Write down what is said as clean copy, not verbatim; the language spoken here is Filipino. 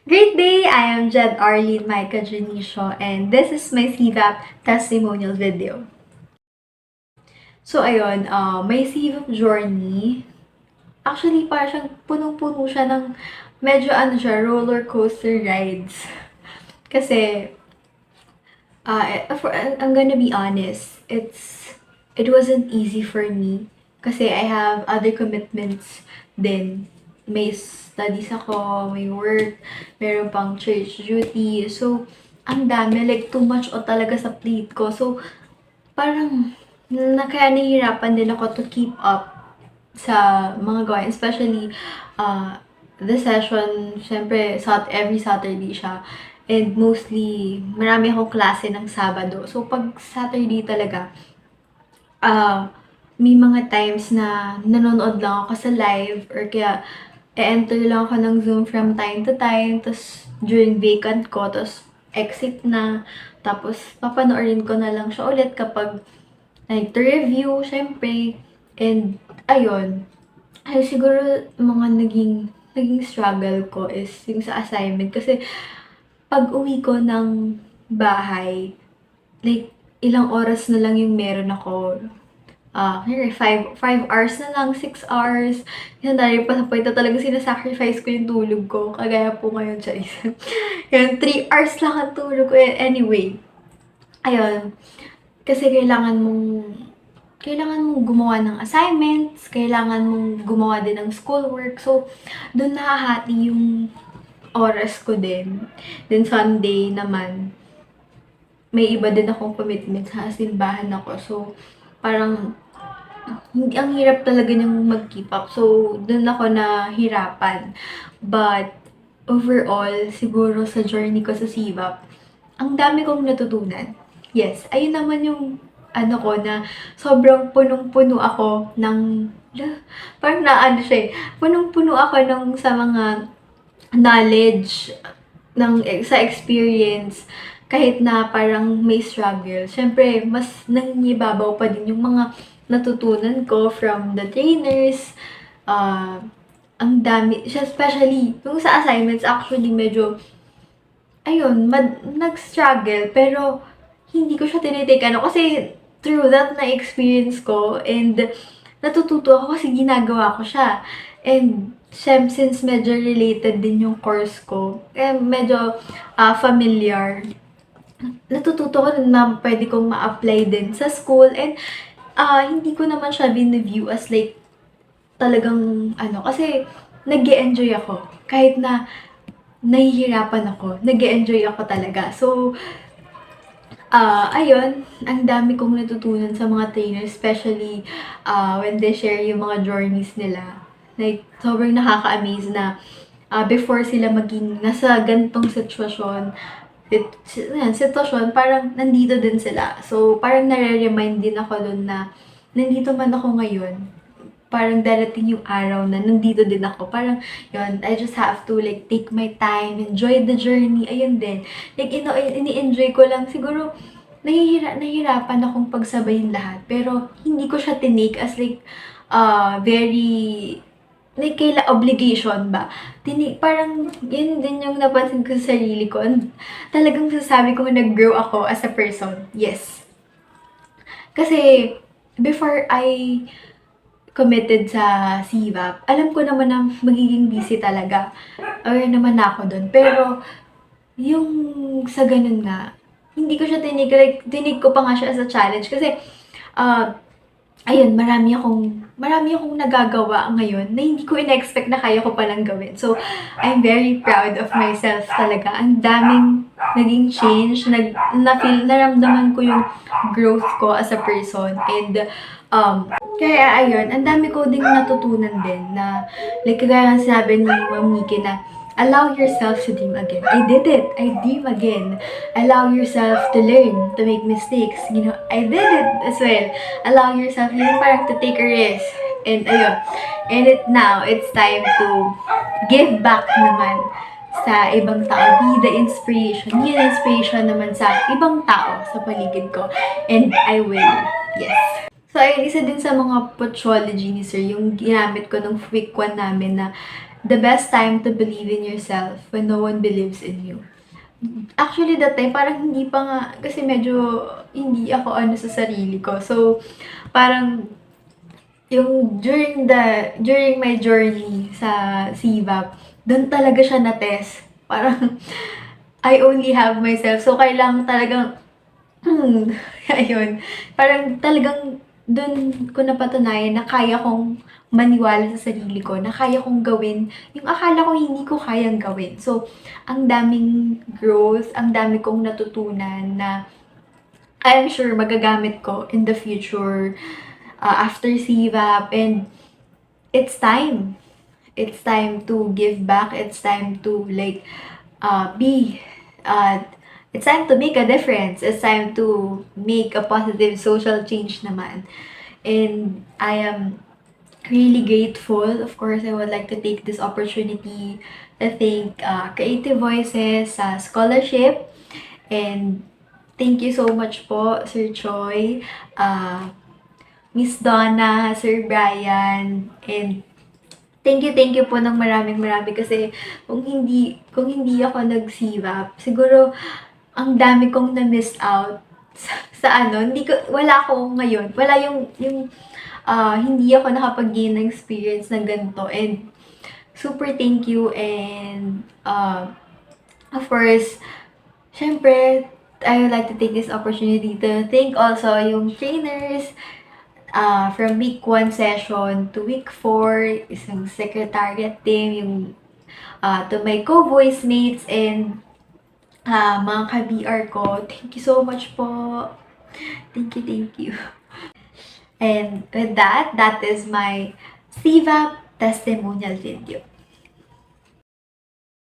Great day! I am Jed Arlene Micah Junicio and this is my CVAP testimonial video. So ayun, may CVAP journey. Actually, parang siyang punong-puno siya ng medyo roller coaster rides. Kasi, I'm gonna be honest, it wasn't easy for me. Kasi I have other commitments din. May studies ako, may work, meron pang church duty. So, ang dami, like too much o talaga sa plate ko. So, parang kaya nahihirapan din ako to keep up sa mga gawain. Especially, the session, syempre, every Saturday siya. And mostly, marami akong klase ng Sabado. So, pag Saturday talaga, may mga times na nanonood lang ako sa live or kaya e-enter lang ako ng Zoom from time to time. Tapos, during vacant ko, tapos exit na. Tapos, papanoorin ko na lang siya ulit kapag to review, syempre. And, ayun. Ay, siguro, mga naging struggle ko is yung sa assignment. Kasi, pag uwi ko ng bahay, like, ilang oras na lang yung meron ako. Kaya 5 hours na lang, 6 hours. Yan, dahil pa sa point na talaga sinasacrifice ko yung tulog ko. Kagaya po ngayon, Charis. Yan, 3 hours lang ang tulog ko. Anyway, ayun. Kasi kailangan mong gumawa ng assignments, kailangan mong gumawa din ng schoolwork. So, doon nahahati yung oras ko din. Then, Sunday naman, may iba din akong commitment sa simbahan ako. So, parang, hindi, ang hirap talaga niyang mag-keep up. So, doon ako nahirapan. But, overall, siguro sa journey ko sa CVAP, ang dami kong natutunan. Yes, ayun naman yung ko na sobrang punong-puno ako ng, parang naano siya punong-puno ako sa mga knowledge sa experience kahit na parang may struggle. Siyempre, mas nangingibabaw pa din yung mga natutunan ko from the trainers. Ang dami, especially, yung sa assignments, actually, medyo, ayun, nag-struggle, pero hindi ko siya tinitake, kasi through that na-experience ko, and natututo ako kasi ginagawa ko siya. And, since medyo related din yung course ko, medyo familiar, natututo ko na pwede kong ma-apply din sa school. And hindi ko naman siya bin-view as like talagang kasi nag-e-enjoy ako. Kahit na nahihirapan ako, nag-e-enjoy ako talaga. So, ayun, ang dami kong natutunan sa mga trainers, especially when they share yung mga journeys nila. Like, sobrang nakaka-amaze na before sila maging nasa gantong sitwasyon, parang nandito din sila. So, parang nare-remind din ako dun na nandito man ako ngayon. Parang darating yung araw na nandito din ako. Parang, yun, I just have to, like, take my time, enjoy the journey. Ayun din. Like, ini-enjoy ko lang. Siguro, nahihirapan akong pagsabayin lahat. Pero, hindi ko siya tinake as, like, very like, obligation ba? Parang, yun din yung napansin ko sa sarili ko. Talagang sasabi ko nag-grow ako as a person. Yes. Kasi, before I committed sa CVAP, alam ko naman na magiging busy talaga. Aware naman ako dun. Pero, yung sa ganun nga, hindi ko siya tinig. Like, tinig ko pa nga siya as a challenge. Kasi, ayun, marami akong nagagawa ngayon na hindi ko in-expect na kaya ko palang gawin. So, I'm very proud of myself talaga. Ang daming naging change, naramdaman ko yung growth ko as a person. And, kaya ayun, ang dami ko ding natutunan din na, like, kagaya nga sinabi ni Ma'am Nikki na, allow yourself to dream again. I did it. I dream again. Allow yourself to learn, to make mistakes. I did it as well. Allow yourself, parang to take a risk. And ayun. And now, it's time to give back naman sa ibang tao. Be the inspiration. Be an inspiration naman sa ibang tao sa paligid ko. And I will. Yes. So, ayun, isa din sa mga putrology ni Sir, yung ginamit ko nung week 1 namin na the best time to believe in yourself when no one believes in you. Actually, that time, parang hindi pa nga, kasi medyo hindi ako ano sa sarili ko. So, parang, yung during my journey sa CVAP, dun talaga siya na-test. Parang, I only have myself. So, kailangan talagang, ayun. Parang talagang dun ko napatunayan na kaya kong maniwala sa sarili ko, na kaya kong gawin yung akala ko hindi ko kayang gawin. So, ang daming growth, ang dami kong natutunan na I'm sure magagamit ko in the future, after CVAP, and it's time. It's time to give back. It's time to like be it's time to make a difference. It's time to make a positive social change naman. And I am really grateful. Of course, I would like to take this opportunity to thank Creative Voices sa scholarship. And thank you so much po, Sir Choi, Miss Donna, Sir Brian, and thank you po ng maraming-marami kasi kung hindi ako nag-CVAP, siguro ang dami kong na-miss out sa ano, wala ako ngayon. Wala yung hindi ako nakapag-gain ng experience ng ganito. And super thank you, and of course, syempre, I would like to take this opportunity to thank also yung trainers, from week 1 session to week 4, isang secretariat team, yung to my co-voice mates, and mga ka-BR ko. Thank you so much po. Thank you, thank you. And with that, that is my CVAP testimonial video.